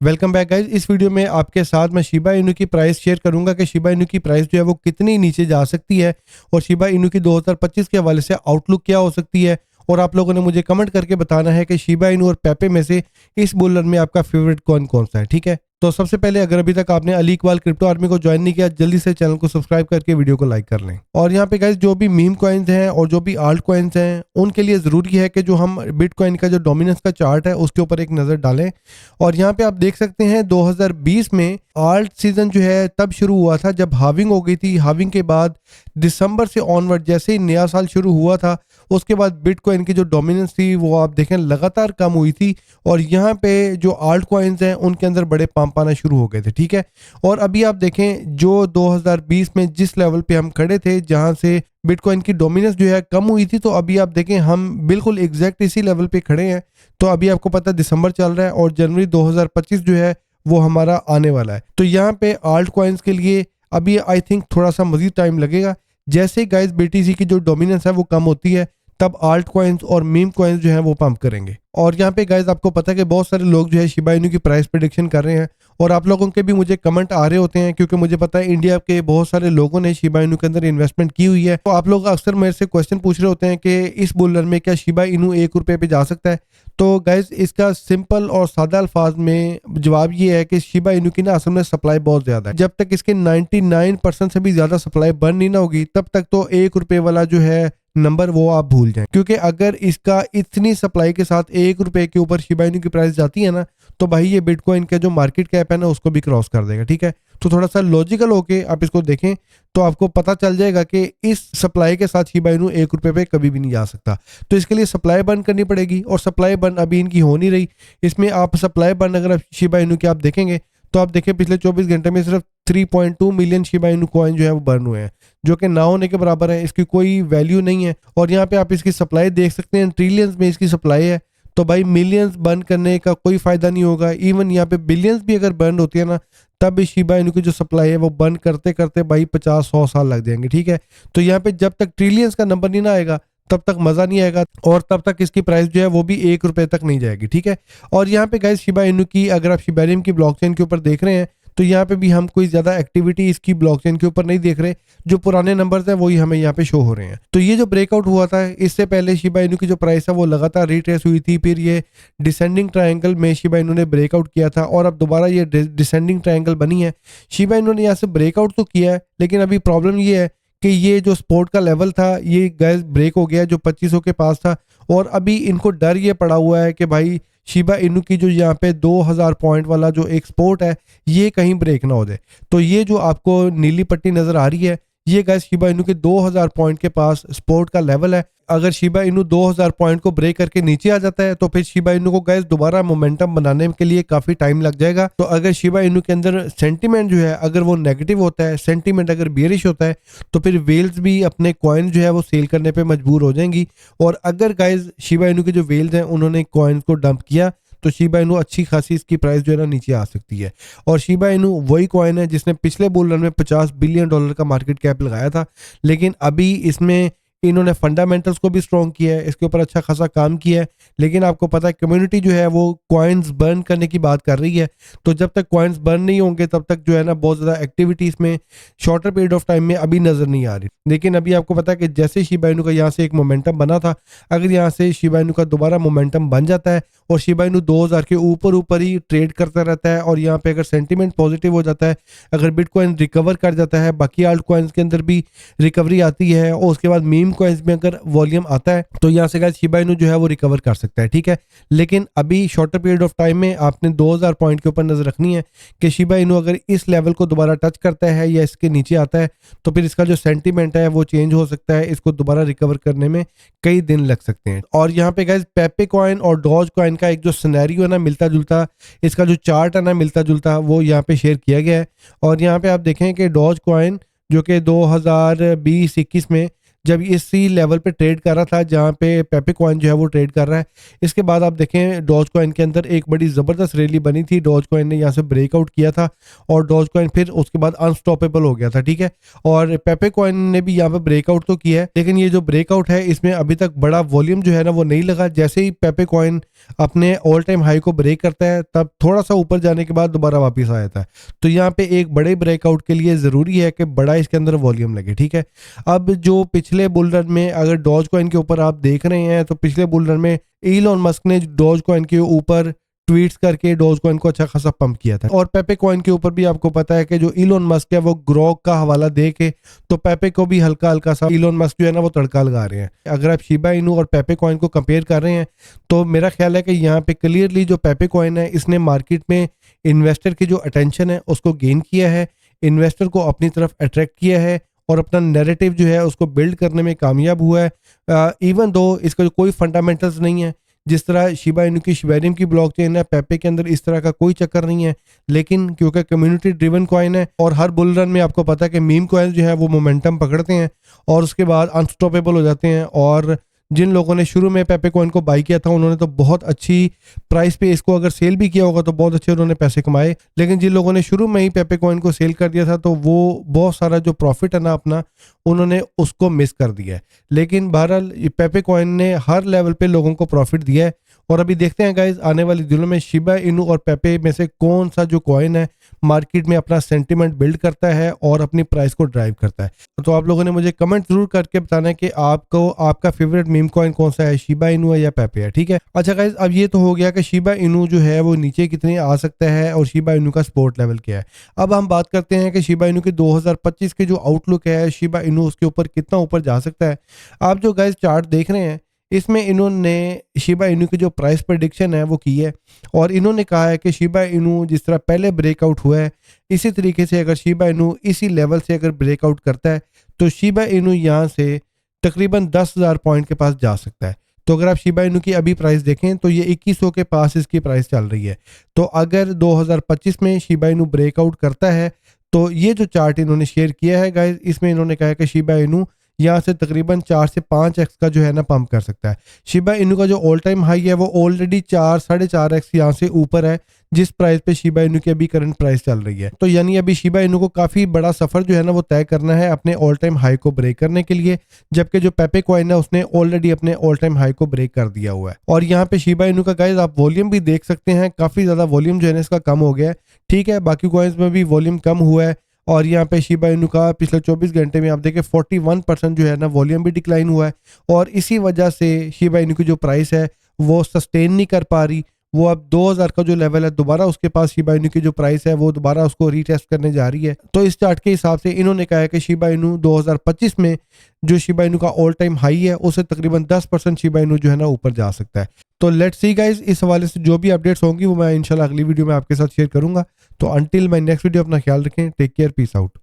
Welcome back guys. इस video में आपके साथ मैं शिबा इनू की प्राइस शेयर करूंगा कि शिबा इनू की प्राइस जो है वो कितनी नीचे जा सकती है और शिबा इनू की 2025 के हवाले से आउटलुक क्या हो सकती है। और आप लोगों ने मुझे कमेंट करके बताना है कि शिबा इनू और पेपे में से इस बुल रन में आपका फेवरेट कौन कौन सा है। ठीक है, तो सबसे पहले अगर अभी तक आपने अली इकबाल क्रिप्टो आर्मी को ज्वाइन नहीं किया, जल्दी से चैनल को सब्सक्राइब करके वीडियो को लाइक कर लें। और यहाँ पे गाइज जो भी मीम कॉइन्स हैं और जो भी आल्ट कॉइन्स हैं उनके लिए जरूरी है कि जो हम बिटकॉइन का जो डोमिनेंस का चार्ट है उसके ऊपर एक नजर डालें। और यहाँ पे आप देख सकते हैं 2020 में आल्ट सीजन जो है तब शुरू हुआ था जब हाविंग हो गई थी। हाविंग के बाद दिसंबर से ऑनवर्ड जैसे ही नया साल शुरू हुआ था उसके बाद बिटकॉइन की जो डोमिनेंस थी वो आप देखें लगातार कम हुई थी और यहाँ पे जो आल्ट कॉइन्स हैं उनके अंदर बड़े पंप आना शुरू हो गए थे। ठीक है, और अभी आप देखें जो 2020 में जिस लेवल पे हम खड़े थे जहां से बिटकॉइन की डोमिनेंस जो है कम हुई थी, तो अभी आप देखें हम बिल्कुल एग्जैक्ट इसी लेवल पे खड़े हैं। तो अभी आपको पता है दिसंबर चल रहा है और जनवरी 2025 जो है वो हमारा आने वाला है। तो यहाँ पे आल्ट कॉइन्स के लिए अभी आई थिंक थोड़ा सा मजीद टाइम लगेगा। जैसे गाइस बीटीसी की जो डोमिनेंस है वो कम होती है तब आल्ट कॉइन्स और मीम कॉइन्स जो है वो पंप करेंगे। और यहाँ पे गाइस आपको पता है कि बहुत सारे लोग जो है शिबा इनू की प्राइस प्रेडिक्शन कर रहे हैं और आप लोगों के भी मुझे कमेंट आ रहे होते हैं क्योंकि मुझे पता है इंडिया के बहुत सारे लोगों ने शिबा इनू के अंदर इन्वेस्टमेंट की हुई है। तो आप लोग अक्सर मेरे से क्वेश्चन पूछ रहे होते हैं कि इस बुल रन में क्या शिबा इनू 1 रुपए पे जा सकता है। तो गाइज इसका सिंपल और सादा अल्फाज में जवाब ये है कि शिबा इनू की ना असल में सप्लाई बहुत ज्यादा है। जब तक इसके 99% से भी ज्यादा सप्लाई बर्न नहीं ना होगी तब तक तो 1 रुपए वाला जो है नंबर वो आप भूल जाएं, क्योंकि अगर इसका इतनी सप्लाई के साथ 1 रुपए के ऊपर शिबा इनू की प्राइस जाती है ना तो भाई ये बिटकॉइन का जो मार्केट कैप है ना उसको भी क्रॉस कर देगा। ठीक है, तो थोड़ा सा लॉजिकल होके आप इसको देखें तो आपको पता चल जाएगा कि इस सप्लाई के साथ शिबा इनू 1 रुपए पे कभी भी नहीं जा सकता। तो इसके लिए सप्लाई बर्न करनी पड़ेगी और सप्लाई बर्न अभी इनकी हो नहीं रही। इसमें आप सप्लाई बर्न अगर आप शिबा इनू की आप देखेंगे तो आप देखें पिछले 24 घंटे में सिर्फ 3.2 मिलियन शिबा इनू कॉइन जो है वो बर्न हुए हैं, जो कि ना होने के बराबर है। इसकी कोई वैल्यू नहीं है। और यहाँ पे आप इसकी सप्लाई देख सकते हैं, ट्रिलियंस में इसकी सप्लाई है। तो भाई मिलियंस बर्न करने का कोई फायदा नहीं होगा। इवन यहाँ पे बिलियंस भी अगर बर्न होती है ना तब भी शिबा इनू की जो सप्लाई है वो बर्न करते करते भाई 50-100 साल लग जाएंगे। ठीक है, तो यहाँ पे जब तक ट्रिलियंस का नंबर नहीं ना आएगा तब तक मजा नहीं आएगा और तब तक इसकी प्राइस जो है वो भी 1 रुपए तक नहीं जाएगी। ठीक है, और यहाँ पे गाइस शिबा इनू की अगर आप शिबारियम की ब्लॉकचेन के ऊपर देख रहे हैं तो यहाँ पे भी हम कोई ज्यादा एक्टिविटी इसकी ब्लॉकचेन के ऊपर नहीं देख रहे। जो पुराने नंबर्स हैं वही हमें यहाँ पे शो हो रहे हैं। तो ये जो ब्रेकआउट हुआ था इससे पहले शिबा इनू की जो प्राइस है वो लगातार रिट्रेस हुई थी, फिर ये डिसेंडिंग ट्रायंगल में शिबा इनू ने ब्रेकआउट किया था और अब दोबारा ये डिसेंडिंग ट्रायंगल बनी है। शिबा इनू ने यहाँ से ब्रेकआउट तो किया है लेकिन अभी प्रॉब्लम ये है कि ये जो सपोर्ट का लेवल था ये गैस ब्रेक हो गया जो 2500 के पास था। और अभी इनको डर ये पड़ा हुआ है कि भाई शिबा इनू की जो यहाँ पे 2000 पॉइंट वाला जो एक सपोर्ट है ये कहीं ब्रेक ना हो जाए। तो ये जो आपको नीली पट्टी नजर आ रही है ये गैस शिबा इनू के 2000 पॉइंट के पास सपोर्ट का लेवल है। अगर शिबा इनू 2000 पॉइंट को ब्रेक करके नीचे आ जाता है तो फिर शिबा इनू को गैस दोबारा मोमेंटम बनाने के लिए काफी टाइम लग जाएगा। तो अगर शिबा इनू के अंदर सेंटीमेंट जो है अगर वो नेगेटिव होता है, सेंटीमेंट अगर बियरिश होता है तो फिर वेल्स भी अपने कॉइन जो है वो सेल करने पे मजबूर हो जाएंगी। और अगर गाइज शिबा इनू के जो वेल्स हैं उन्होंने कॉइन को डंप किया तो शिबा इनू अच्छी खासी इसकी प्राइस जो है ना नीचे आ सकती है। और शिबा इनू वही कॉइन है जिसने पिछले बुल रन में $50 बिलियन का मार्केट कैप लगाया था, लेकिन अभी इसमें इन्होंने फंडामेंटल्स को भी स्ट्रॉन्ग किया है, इसके ऊपर अच्छा खासा काम किया है। लेकिन आपको पता है कम्युनिटी जो है वो कॉइन्स बर्न करने की बात कर रही है। तो जब तक कॉइन्स बर्न नहीं होंगे तब तक जो है ना बहुत ज़्यादा एक्टिविटी इसमें शॉर्टर पीरियड ऑफ टाइम में अभी नज़र नहीं आ रही। लेकिन अभी आपको पता है कि जैसे शिबा इनू का यहाँ से एक मोमेंटम बना था, अगर यहाँ से शिबा इनू का दोबारा मोमेंटम बन जाता है और शिबा इनू 2000 के ऊपर ही ट्रेड करता रहता है और यहाँ पे अगर सेंटीमेंट पॉजिटिव हो जाता है, अगर बिटकॉइन रिकवर कर जाता है, बाकी आल्ट कॉइन्स के अंदर भी रिकवरी आती है और उसके बाद मीम कॉइन्स में अगर वॉल्यूम आता है तो यहाँ से गाइस शिबा इनू जो है वो रिकवर कर सकता है। ठीक है, लेकिन अभी शॉर्टर पीरियड ऑफ टाइम में आपने 2000 पॉइंट के ऊपर नजर रखनी है कि शिबा इनू अगर इस लेवल को दोबारा टच करता है या इसके नीचे आता है तो फिर इसका जो सेंटीमेंट है वो चेंज हो सकता है, इसको दोबारा रिकवर करने में कई दिन लग सकते हैं। और यहाँ पे गाइस पेपे कॉइन और डॉज कॉइन का एक जो सिनेरियो है ना मिलता जुलता, इसका जो चार्ट है ना मिलता जुलता, वो यहाँ पे शेयर किया गया है। और यहाँ पे आप देखें कि डॉज कॉइन जो कि 2020-21 में जब इसी लेवल पे ट्रेड कर रहा था जहाँ पे पेपे कॉइन जो है वो ट्रेड कर रहा है। इसके बाद आप देखें डॉज कॉइन के अंदर एक बड़ी ज़बरदस्त रैली बनी थी, डॉज कॉइन ने यहाँ से ब्रेकआउट किया था और डॉज कॉइन फिर उसके बाद अनस्टॉपेबल हो गया था, ठीक है। और पेपे कॉइन ने भी यहाँ पे ब्रेकआउट तो किया है, लेकिन ये जो ब्रेकआउट है इसमें अभी तक बड़ा वॉल्यूम जो है ना वो नहीं लगा। जैसे ही पेपे कॉइन अपने ऑल टाइम हाई को ब्रेक करता है तब थोड़ा सा ऊपर जाने के बाद दोबारा वापस आ जाता है। तो यहाँ पे एक बड़े ब्रेकआउट के लिए ज़रूरी है कि बड़ा इसके अंदर वॉल्यूम लगे, ठीक है। अब जो पिछले बुल रन में अगर डॉज कॉइन के ऊपर आप देख रहे हैं तो पिछले बुल रन में इलॉन मस्क ने डॉज कॉइन के ऊपर ट्वीट्स करके डॉज कॉइन को अच्छा खासा पंप किया था। और पेपे कॉइन के ऊपर भी आपको पता है कि जो इलॉन मस्क है वो ग्रोक का हवाला दे के तो पेपे को भी हल्का हल्का सा इलॉन मस्क जो है ना वो तड़का लगा रहे हैं। अगर आप शिबा इनू और पेपे कॉइन को कंपेयर कर रहे हैं तो मेरा ख्याल है कि यहाँ पे क्लियरली जो पेपे कॉइन है इसने मार्केट में इन्वेस्टर की जो अटेंशन है उसको गेन किया है, इन्वेस्टर को अपनी तरफ अट्रैक्ट किया है और अपना नैरेटिव जो है उसको बिल्ड करने में कामयाब हुआ है। इवन दो इसका कोई फंडामेंटल्स नहीं है, जिस तरह शिबा इनू की शिबेरियम की ब्लॉकचेन है, पेपे के अंदर इस तरह का कोई चक्कर नहीं है। लेकिन क्योंकि कम्युनिटी ड्रिवन कॉइन है और हर बुल रन में आपको पता है कि मीम कॉइन जो है वो मोमेंटम पकड़ते हैं और उसके बाद अनस्टॉपेबल हो जाते हैं। और जिन लोगों ने शुरू में पेपे कॉइन को बाई किया था उन्होंने तो बहुत अच्छी प्राइस पे इसको अगर सेल भी किया होगा तो बहुत अच्छे उन्होंने पैसे कमाए। लेकिन जिन लोगों ने शुरू में ही पेपे कॉइन को सेल कर दिया था तो वो बहुत सारा जो प्रॉफिट है ना अपना उन्होंने उसको मिस कर दिया है। लेकिन बहरहाल पेपे कॉइन ने हर लेवल पे लोगों को प्रॉफिट दिया है। और अभी देखते हैं गाइज आने वाले दिनों में शिबा इनू और पेपे में से कौन सा जो कॉइन है मार्केट में अपना सेंटिमेंट बिल्ड करता है और अपनी प्राइस को ड्राइव करता है। तो आप लोगों ने मुझे कमेंट जरूर करके बताना है कि आपको आपका फेवरेट मीम कॉइन कौन सा है, शिबा इनू है या पेपे है, ठीक है। अच्छा गाइज अब ये तो हो गया कि शिबा इनू जो है वो नीचे कितने आ सकता है और शिबा इनू का सपोर्ट लेवल क्या है। अब हम बात करते हैं कि शिबा इनू के 2025 के जो आउटलुक है शिबा इनू उसके ऊपर कितना ऊपर जा सकता है। आप जो गाइज चार्ट देख रहे हैं इसमें इन्होंने शिबा इनू की जो प्राइस प्रेडिक्शन है वो की है और इन्होंने कहा है कि शिबा इनू जिस तरह पहले ब्रेकआउट हुआ है इसी तरीके से अगर शिबा इनू इसी लेवल से अगर ब्रेकआउट करता है तो शिबा इनू यहाँ से तकरीबन 10,000 पॉइंट के पास जा सकता है। तो अगर आप शिबा इनू की अभी प्राइस देखें तो ये 2100 के पास इसकी प्राइस चल रही है। तो अगर 2025 में शिबा इनू ब्रेकआउट करता है तो ये जो चार्ट इन्होंने शेयर किया है गाइज इसमें इन्होंने कहा है कि शिबा इनू यहाँ से तकरीबन 4 से 5x का जो है ना पंप कर सकता है। शिबा इनू का जो ऑल टाइम हाई है वो ऑलरेडी 4-4.5x यहाँ से ऊपर है जिस प्राइस पे शिबा इनू की अभी करंट प्राइस चल रही है। तो यानी अभी शिबा इनू को काफी बड़ा सफर जो है ना वो तय करना है अपने ऑल टाइम हाई को ब्रेक करने के लिए, जबकि जो पेपे कॉइन है उसने ऑलरेडी अपने ऑल टाइम हाई को ब्रेक कर दिया हुआ है। और यहाँ पे शिबा इनू का गाइज आप वॉल्यूम भी देख सकते हैं, काफी ज्यादा वॉल्यूम जो है ना इसका कम हो गया है, ठीक है। बाकी कॉइन्स में भी वॉल्यूम कम हुआ है और यहाँ पे शिबा इनू का पिछले 24 घंटे में आप देखें 41% जो है ना वॉल्यूम भी डिक्लाइन हुआ है और इसी वजह से शिबा इनू की जो प्राइस है वो सस्टेन नहीं कर पा रही। वो अब 2000 का जो लेवल है दोबारा उसके पास शिबा इनू की जो प्राइस है वो दोबारा उसको रीटेस्ट करने जा रही है। तो इस चार्ट के हिसाब से इन्होंने कहा है कि शिबा इनू 2025 में जो शिबा इनू का ऑल टाइम हाई है उससे तकरीबन 10% शिबा इनू जो है ना ऊपर जा सकता है। तो लेट्स सी गाइज इस हवाले से जो भी अपडेट्स होंगी वो मैं इंशाल्लाह अगली वीडियो में आपके साथ शेयर करूंगा। तो अंटिल माय नेक्स्ट वीडियो अपना ख्याल रखें, टेक केयर, पीस आउट।